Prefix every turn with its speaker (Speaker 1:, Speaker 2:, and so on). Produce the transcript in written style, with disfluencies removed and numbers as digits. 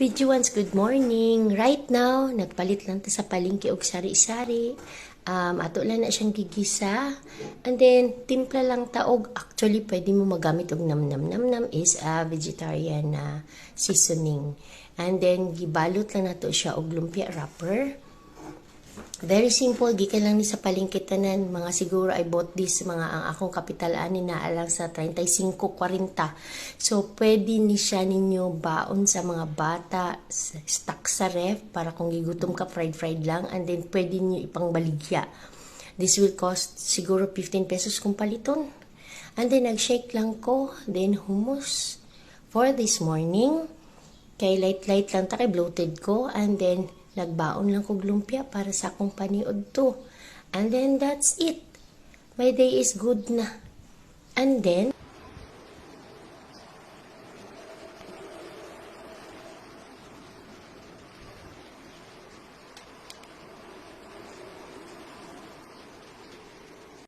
Speaker 1: Vijuans, good morning. Right now, nagpalit lang ta sa palengke og sari-sari. Ato lang na siyang gigisa. And then, timpla lang taog. Actually, pwede mo magamit og nam-nam. Nam-nam is a vegetarian seasoning. And then, gibalot lang nato siya og lumpia wrapper. Very simple, gikan lang ni sa palengke tanan, mga siguro I bought this, mga ang akong kapital ani na alang sa 35-40. So, pwede ni siya ninyo baon sa mga bata, stock sa ref, para kung gigutom ka, fried lang, and then pwede niyo ipangbaligya. This will cost siguro 15 pesos kung paliton. And then, nag-shake lang ko, then hummus. For this morning, kay light-light lang ta, kay bloated ko, and then, nagbaon lang kog lumpia para sa akong paniod to. And then, that's it. My day is good na. And then,